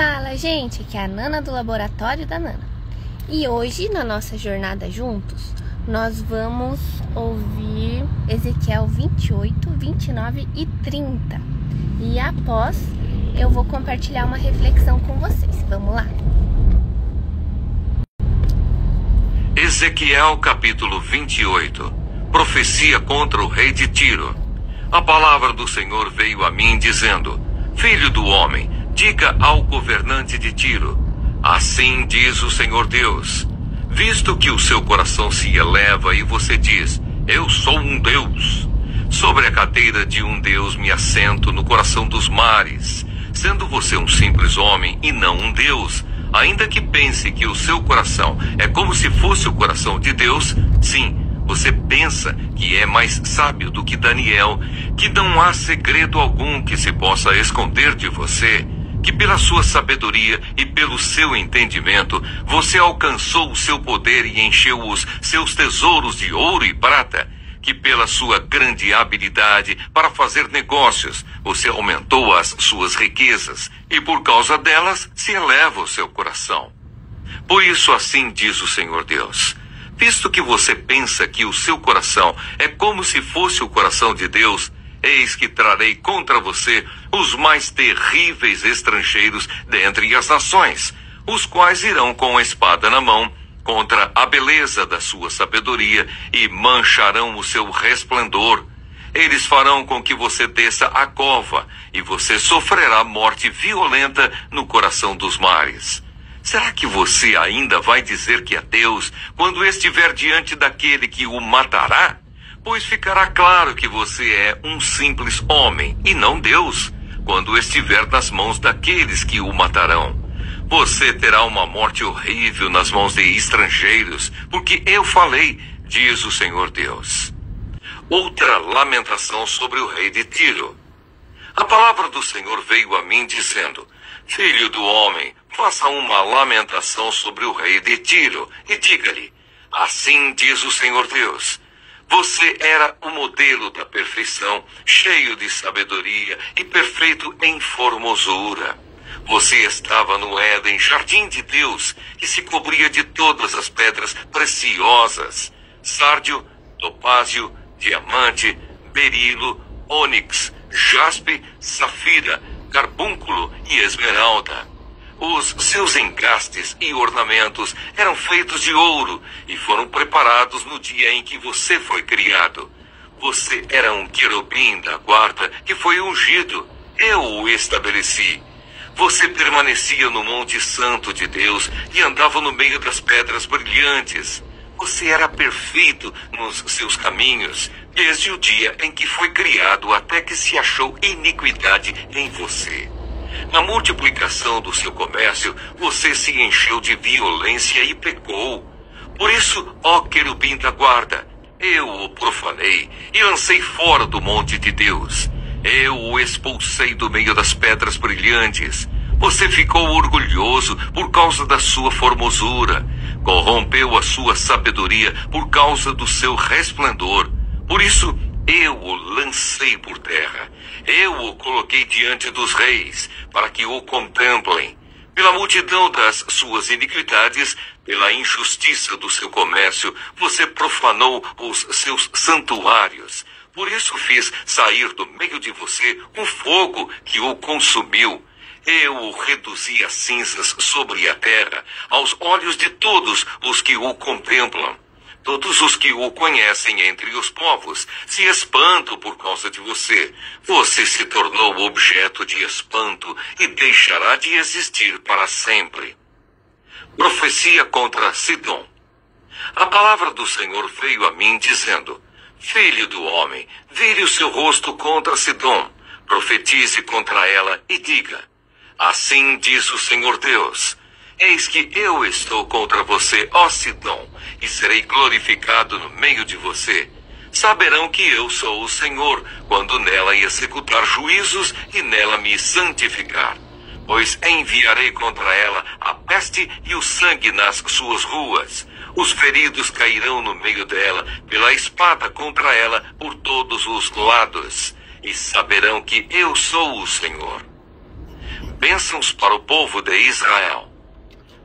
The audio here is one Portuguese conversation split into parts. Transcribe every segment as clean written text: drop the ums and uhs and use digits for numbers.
Fala, gente, aqui é a Nana do Laboratório da Nana. E hoje, na nossa jornada juntos, nós vamos ouvir Ezequiel 28, 29 e 30. E após, eu vou compartilhar uma reflexão com vocês. Vamos lá? Ezequiel capítulo 28. Profecia contra o rei de Tiro. A palavra do Senhor veio a mim dizendo: Filho do homem, diga ao governante de Tiro: assim diz o Senhor Deus, visto que o seu coração se eleva e você diz: eu sou um Deus. Sobre a cadeira de um Deus me assento no coração dos mares, sendo você um simples homem e não um Deus, ainda que pense que o seu coração é como se fosse o coração de Deus, sim, você pensa que é mais sábio do que Daniel, que não há segredo algum que se possa esconder de você, que pela sua sabedoria e pelo seu entendimento, você alcançou o seu poder e encheu os seus tesouros de ouro e prata, que pela sua grande habilidade para fazer negócios, você aumentou as suas riquezas, e por causa delas se eleva o seu coração. Por isso assim diz o Senhor Deus: visto que você pensa que o seu coração é como se fosse o coração de Deus, eis que trarei contra você os mais terríveis estrangeiros dentre as nações, os quais irão com a espada na mão contra a beleza da sua sabedoria e mancharão o seu resplendor. Eles farão com que você desça a cova e você sofrerá morte violenta no coração dos mares. Será que você ainda vai dizer que é Deus quando estiver diante daquele que o matará? Pois ficará claro que você é um simples homem e não Deus, quando estiver nas mãos daqueles que o matarão. Você terá uma morte horrível nas mãos de estrangeiros, porque eu falei, diz o Senhor Deus. Outra lamentação sobre o rei de Tiro. A palavra do Senhor veio a mim dizendo: Filho do homem, faça uma lamentação sobre o rei de Tiro e diga-lhe: assim diz o Senhor Deus, você era o modelo da perfeição, cheio de sabedoria e perfeito em formosura. Você estava no Éden, jardim de Deus, que se cobria de todas as pedras preciosas: sárdio, topázio, diamante, berilo, ônix, jaspe, safira, carbúnculo e esmeralda. Os seus engastes e ornamentos eram feitos de ouro e foram preparados no dia em que você foi criado. Você era um querubim da guarda que foi ungido. Eu o estabeleci. Você permanecia no Monte Santo de Deus e andava no meio das pedras brilhantes. Você era perfeito nos seus caminhos, desde o dia em que foi criado até que se achou iniquidade em você. Na multiplicação do seu comércio, você se encheu de violência e pecou. Por isso, ó querubim da guarda, eu o profanei e lancei fora do monte de Deus. Eu o expulsei do meio das pedras brilhantes. Você ficou orgulhoso por causa da sua formosura. Corrompeu a sua sabedoria por causa do seu resplendor. Por isso, eu o lancei por terra. Eu o coloquei diante dos reis, para que o contemplem. Pela multidão das suas iniquidades, pela injustiça do seu comércio, você profanou os seus santuários. Por isso fiz sair do meio de você um fogo que o consumiu. Eu o reduzi a cinzas sobre a terra, aos olhos de todos os que o contemplam. Todos os que o conhecem entre os povos se espantam por causa de você. Você se tornou objeto de espanto e deixará de existir para sempre. Profecia contra Sidom. A palavra do Senhor veio a mim dizendo: Filho do homem, vire o seu rosto contra Sidom, profetize contra ela e diga: assim diz o Senhor Deus, eis que eu estou contra você, ó Sidom, e serei glorificado no meio de você. Saberão que eu sou o Senhor, quando nela executar juízos e nela me santificar. Pois enviarei contra ela a peste e o sangue nas suas ruas. Os feridos cairão no meio dela, pela espada contra ela por todos os lados. E saberão que eu sou o Senhor. bênçãos para o povo de Israel.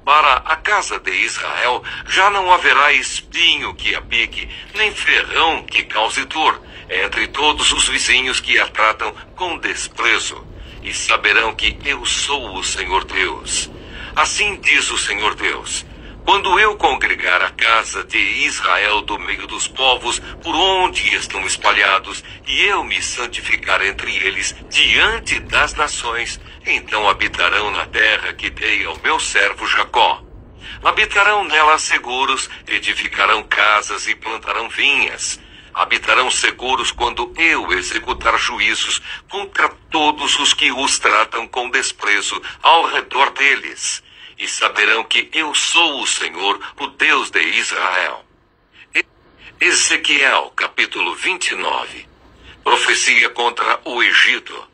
Para a casa de Israel já não haverá espinho que a pique, nem ferrão que cause dor, entre todos os vizinhos que a tratam com desprezo, e saberão que eu sou o Senhor Deus. Assim diz o Senhor Deus: quando eu congregar a casa de Israel do meio dos povos por onde estão espalhados, e eu me santificar entre eles diante das nações, então habitarão na terra que dei ao meu servo Jacó. Habitarão nela seguros, edificarão casas e plantarão vinhas. Habitarão seguros quando eu executar juízos contra todos os que os tratam com desprezo ao redor deles. E saberão que eu sou o Senhor, o Deus de Israel. Ezequiel, capítulo 29. Profecia contra o Egito.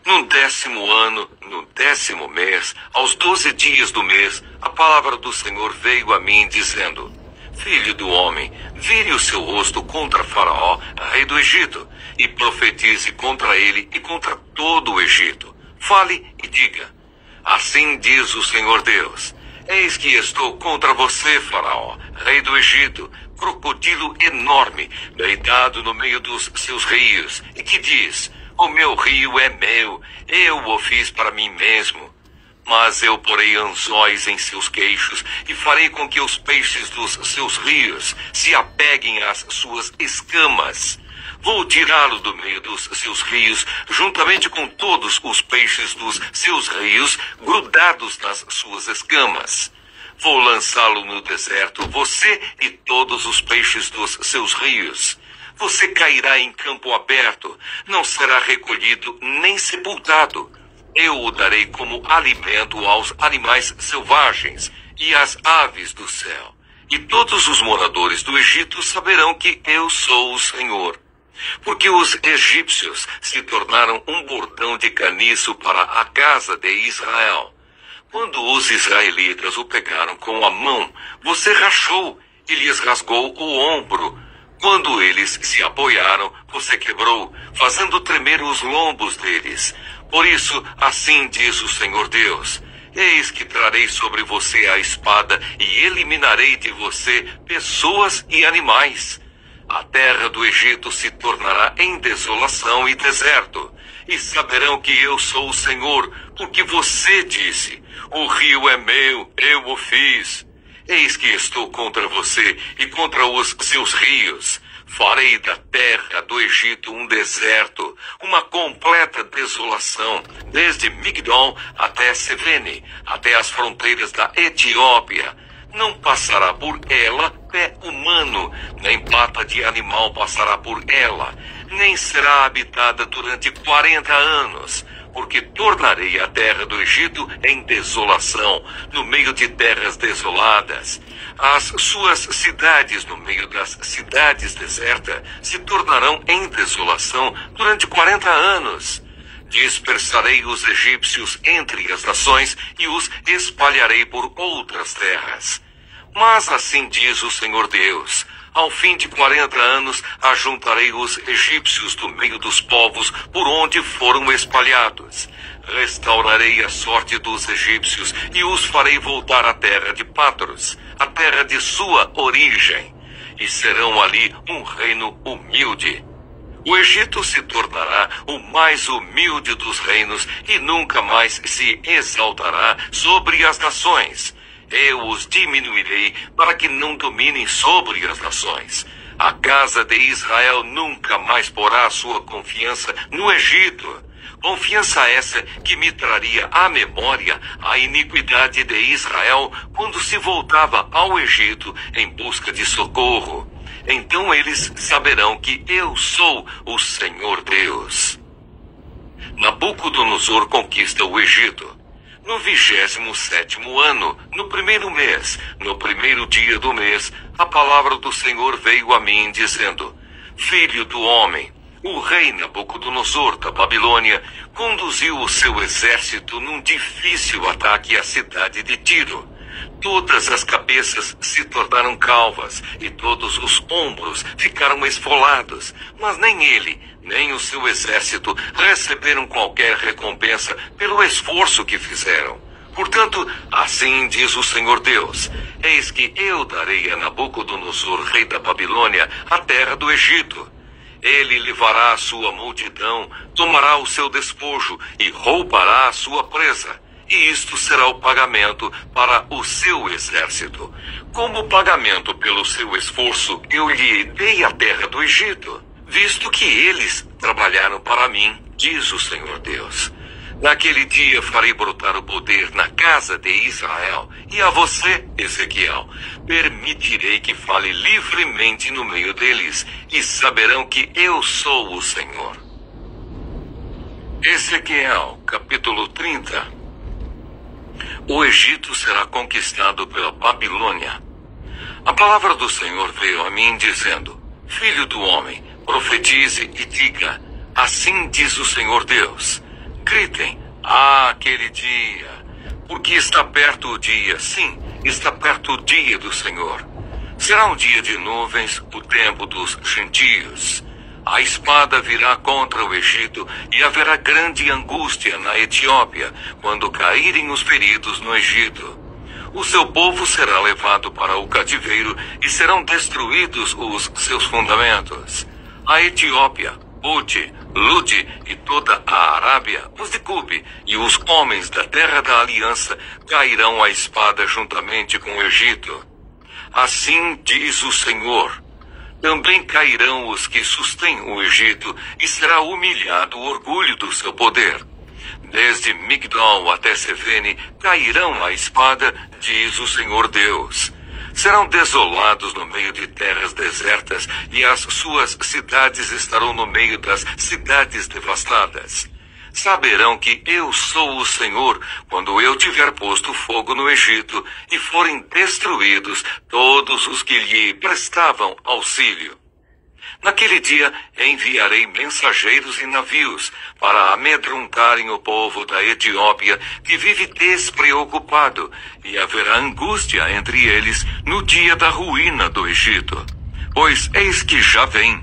No 10º ano, no 10º mês, aos 12 dias do mês, a palavra do Senhor veio a mim, dizendo: Filho do homem, vire o seu rosto contra Faraó, rei do Egito, e profetize contra ele e contra todo o Egito. Fale e diga: assim diz o Senhor Deus: eis que estou contra você, Faraó, rei do Egito, crocodilo enorme, deitado no meio dos seus rios, e que diz: o meu rio é meu, eu o fiz para mim mesmo. Mas eu porei anzóis em seus queixos e farei com que os peixes dos seus rios se apeguem às suas escamas. Vou tirá-lo do meio dos seus rios, juntamente com todos os peixes dos seus rios grudados nas suas escamas. Vou lançá-lo no deserto, você e todos os peixes dos seus rios. Você cairá em campo aberto, não será recolhido nem sepultado. Eu o darei como alimento aos animais selvagens e às aves do céu. E todos os moradores do Egito saberão que eu sou o Senhor. Porque os egípcios se tornaram um bordão de caniço para a casa de Israel. Quando os israelitas o pegaram com a mão, você rachou e lhes rasgou o ombro. Quando eles se apoiaram, você quebrou, fazendo tremer os lombos deles. Por isso, assim diz o Senhor Deus: eis que trarei sobre você a espada e eliminarei de você pessoas e animais. A terra do Egito se tornará em desolação e deserto. E saberão que eu sou o Senhor, porque você disse: o rio é meu, eu o fiz. Eis que estou contra você e contra os seus rios. Farei da terra do Egito um deserto, uma completa desolação, desde Migdol até Sevene, até as fronteiras da Etiópia. Não passará por ela pé humano, nem pata de animal passará por ela, nem será habitada durante 40 anos. Porque tornarei a terra do Egito em desolação, no meio de terras desoladas. As suas cidades, no meio das cidades desertas, se tornarão em desolação durante 40 anos. Dispersarei os egípcios entre as nações e os espalharei por outras terras. Mas assim diz o Senhor Deus: ao fim de 40 anos, ajuntarei os egípcios do meio dos povos por onde foram espalhados. Restaurarei a sorte dos egípcios e os farei voltar à terra de Patros, a terra de sua origem. E serão ali um reino humilde. O Egito se tornará o mais humilde dos reinos e nunca mais se exaltará sobre as nações. Eu os diminuirei para que não dominem sobre as nações. A casa de Israel nunca mais porá sua confiança no Egito. Confiança essa que me traria à memória a iniquidade de Israel quando se voltava ao Egito em busca de socorro. Então eles saberão que eu sou o Senhor Deus. Nabucodonosor conquista o Egito. No 27º ano, no primeiro mês, no primeiro dia do mês, a palavra do Senhor veio a mim, dizendo: Filho do homem, o rei Nabucodonosor da Babilônia conduziu o seu exército num difícil ataque à cidade de Tiro. Todas as cabeças se tornaram calvas e todos os ombros ficaram esfolados, mas nem ele, nem o seu exército receberam qualquer recompensa pelo esforço que fizeram. Portanto, assim diz o Senhor Deus: eis que eu darei a Nabucodonosor, rei da Babilônia, a terra do Egito. Ele levará a sua multidão, tomará o seu despojo e roubará a sua presa. E isto será o pagamento para o seu exército. Como pagamento pelo seu esforço, eu lhe dei a terra do Egito, visto que eles trabalharam para mim, diz o Senhor Deus. Naquele dia farei brotar o poder na casa de Israel, e a você, Ezequiel, permitirei que fale livremente no meio deles, e saberão que eu sou o Senhor. Ezequiel, capítulo 30. O Egito será conquistado pela Babilônia. A palavra do Senhor veio a mim dizendo: Filho do homem, profetize e diga: assim diz o Senhor Deus. Gritem: aquele dia, porque está perto o dia, sim, está perto o dia do Senhor. Será um dia de nuvens, o tempo dos gentios. A espada virá contra o Egito e haverá grande angústia na Etiópia, quando caírem os feridos no Egito. O seu povo será levado para o cativeiro e serão destruídos os seus fundamentos. A Etiópia, Puti, Ludi e toda a Arábia, os de Cube e os homens da terra da aliança cairão à espada juntamente com o Egito. Assim diz o Senhor: também cairão os que sustêm o Egito, e será humilhado o orgulho do seu poder. Desde Migdol até Sevene cairão à espada, diz o Senhor Deus. Serão desolados no meio de terras desertas, e as suas cidades estarão no meio das cidades devastadas. Saberão que eu sou o Senhor quando eu tiver posto fogo no Egito e forem destruídos todos os que lhe prestavam auxílio. Naquele dia enviarei mensageiros e navios para amedrontarem o povo da Etiópia, que vive despreocupado, e haverá angústia entre eles no dia da ruína do Egito. Pois eis que já vem.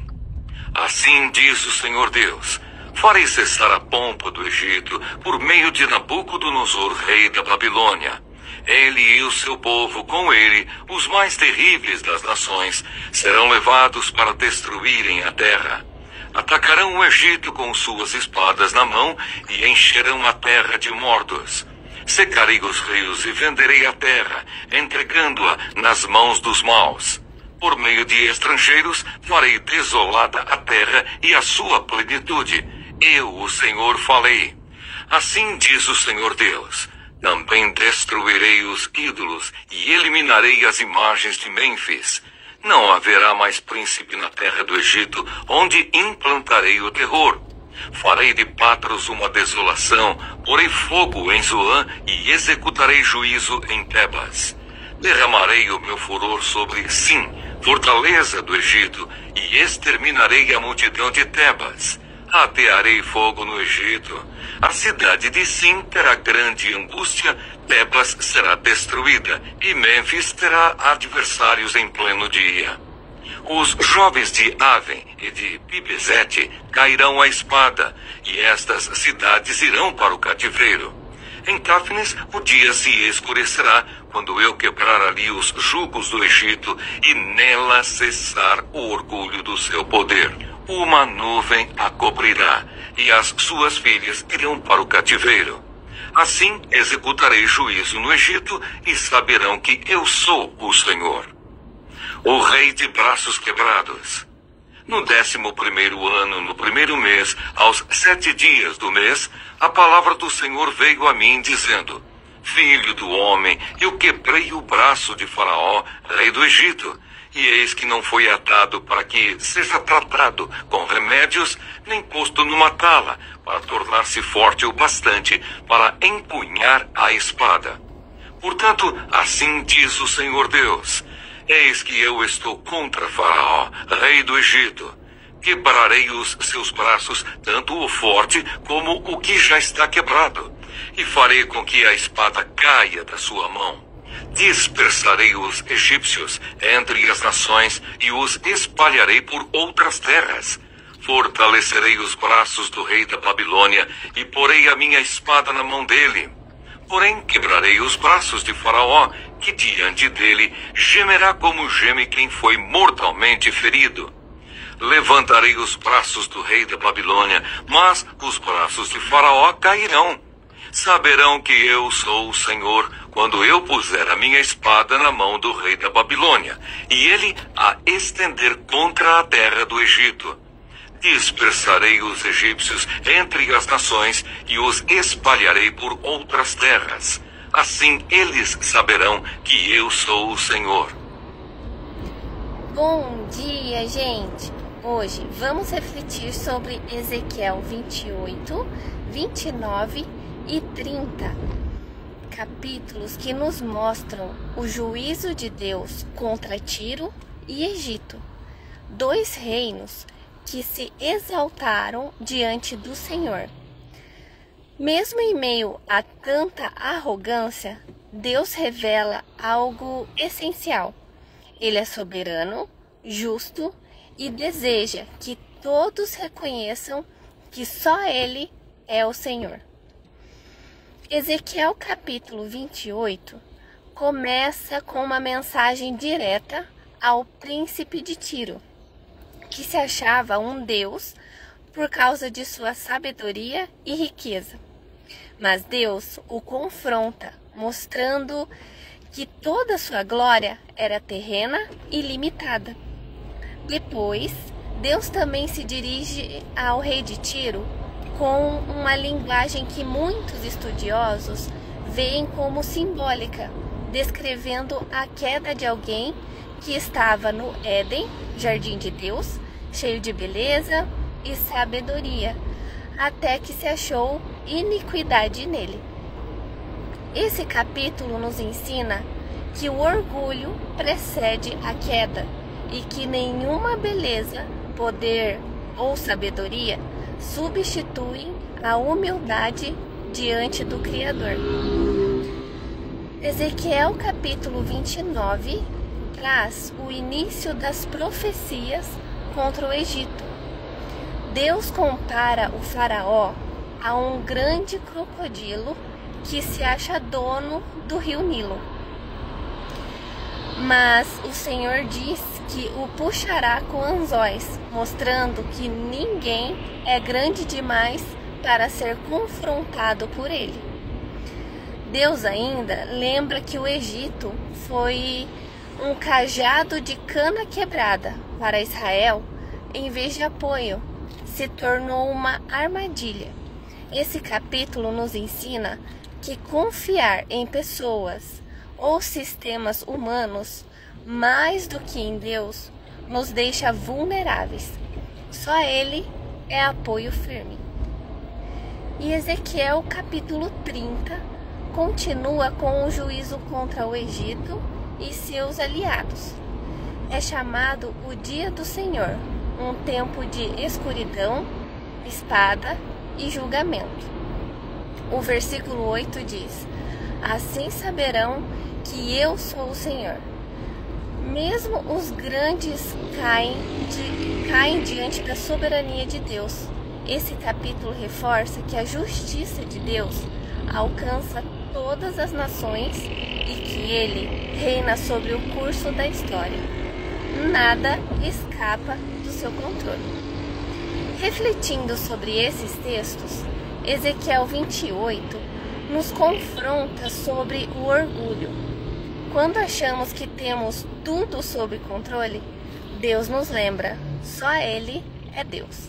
Assim diz o Senhor Deus: farei cessar a pompa do Egito por meio de Nabucodonosor, rei da Babilônia. Ele e o seu povo, com ele, os mais terríveis das nações, serão levados para destruírem a terra. Atacarão o Egito com suas espadas na mão e encherão a terra de mortos. Secarei os rios e venderei a terra, entregando-a nas mãos dos maus. Por meio de estrangeiros, farei desolada a terra e a sua plenitude. Eu, o Senhor, falei. Assim diz o Senhor Deus: também destruirei os ídolos e eliminarei as imagens de Mênfis. Não haverá mais príncipe na terra do Egito, onde implantarei o terror. Farei de Patros uma desolação, porei fogo em Zoã e executarei juízo em Tebas. Derramarei o meu furor sobre Sim, fortaleza do Egito, e exterminarei a multidão de Tebas. Atearei fogo no Egito. A cidade de Sim terá grande angústia, Tebas será destruída, e Mênfis terá adversários em pleno dia. Os jovens de Aven e de Pibesete cairão à espada, e estas cidades irão para o cativeiro. Em Táfnis o dia se escurecerá, quando eu quebrar ali os jugos do Egito, e nela cessar o orgulho do seu poder. Uma nuvem a cobrirá, e as suas filhas irão para o cativeiro. Assim executarei juízo no Egito, e saberão que eu sou o Senhor. O rei de braços quebrados. No 11º ano, no primeiro mês, aos 7 dias do mês, a palavra do Senhor veio a mim, dizendo: Filho do homem, eu quebrei o braço de Faraó, rei do Egito, e eis que não foi atado para que seja tratado com remédios, nem posto numa tala, para tornar-se forte o bastante para empunhar a espada. Portanto, assim diz o Senhor Deus: eis que eu estou contra Faraó, rei do Egito. Quebrarei os seus braços, tanto o forte como o que já está quebrado, e farei com que a espada caia da sua mão. Dispersarei os egípcios entre as nações e os espalharei por outras terras. Fortalecerei os braços do rei da Babilônia e porei a minha espada na mão dele. Porém, quebrarei os braços de Faraó, que diante dele gemerá como geme quem foi mortalmente ferido. Levantarei os braços do rei da Babilônia, mas os braços de Faraó cairão. Saberão que eu sou o Senhor quando eu puser a minha espada na mão do rei da Babilônia, e ele a estender contra a terra do Egito. Dispersarei os egípcios entre as nações e os espalharei por outras terras. Assim eles saberão que eu sou o Senhor. Bom dia, gente! Hoje vamos refletir sobre Ezequiel 28, 29 e 30. Capítulos que nos mostram o juízo de Deus contra Tiro e Egito, dois reinos que se exaltaram diante do Senhor. Mesmo em meio a tanta arrogância, Deus revela algo essencial. Ele é soberano, justo e deseja que todos reconheçam que só Ele é o Senhor. Ezequiel capítulo 28 começa com uma mensagem direta ao príncipe de Tiro, que se achava um deus por causa de sua sabedoria e riqueza. Mas Deus o confronta, mostrando que toda sua glória era terrena e limitada. Depois, Deus também se dirige ao rei de Tiro com uma linguagem que muitos estudiosos veem como simbólica, descrevendo a queda de alguém que estava no Éden, jardim de Deus, cheio de beleza e sabedoria, até que se achou iniquidade nele. Esse capítulo nos ensina que o orgulho precede a queda e que nenhuma beleza, poder ou sabedoria substituem a humildade diante do Criador. Ezequiel capítulo 29 traz o início das profecias contra o Egito. Deus compara o faraó a um grande crocodilo que se acha dono do rio Nilo. Mas o Senhor diz que o puxará com anzóis, mostrando que ninguém é grande demais para ser confrontado por ele. Deus ainda lembra que o Egito foi um cajado de cana quebrada para Israel, em vez de apoio, se tornou uma armadilha. Esse capítulo nos ensina que confiar em pessoas ou sistemas humanos mais do que em Deus nos deixa vulneráveis. Só Ele é apoio firme. E Ezequiel capítulo 30 continua com o juízo contra o Egito e seus aliados. É chamado o Dia do Senhor, um tempo de escuridão, espada e julgamento. O versículo 8 diz: assim saberão que eu sou o Senhor. Mesmo os grandes caem diante da soberania de Deus. Esse capítulo reforça que a justiça de Deus alcança todas as nações e que Ele reina sobre o curso da história. Nada escapa do seu controle. Refletindo sobre esses textos, Ezequiel 28 nos confronta sobre o orgulho. Quando achamos que temos tudo sob controle, Deus nos lembra, só Ele é Deus.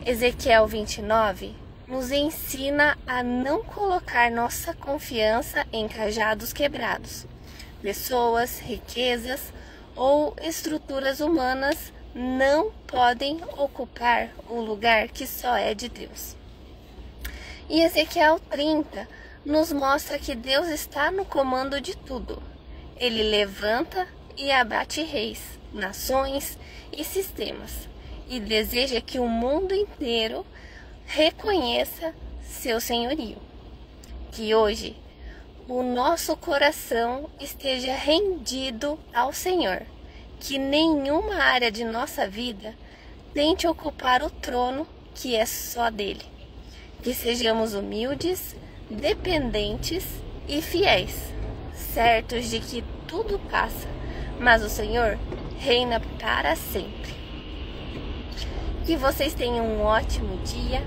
Ezequiel 29 nos ensina a não colocar nossa confiança em cajados quebrados. Pessoas, riquezas ou estruturas humanas não podem ocupar o lugar que só é de Deus. E Ezequiel 30 nos mostra que Deus está no comando de tudo. Ele levanta e abate reis, nações e sistemas, e deseja que o mundo inteiro reconheça seu senhorio. Que hoje o nosso coração esteja rendido ao Senhor, que nenhuma área de nossa vida tente ocupar o trono que é só dele. Que sejamos humildes, dependentes e fiéis, certos de que tudo passa, mas o Senhor reina para sempre. Que vocês tenham um ótimo dia.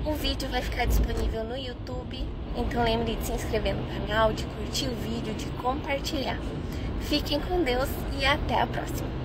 O vídeo vai ficar disponível no YouTube, então lembre de se inscrever no canal, de curtir o vídeo, de compartilhar. Fiquem com Deus e até a próxima.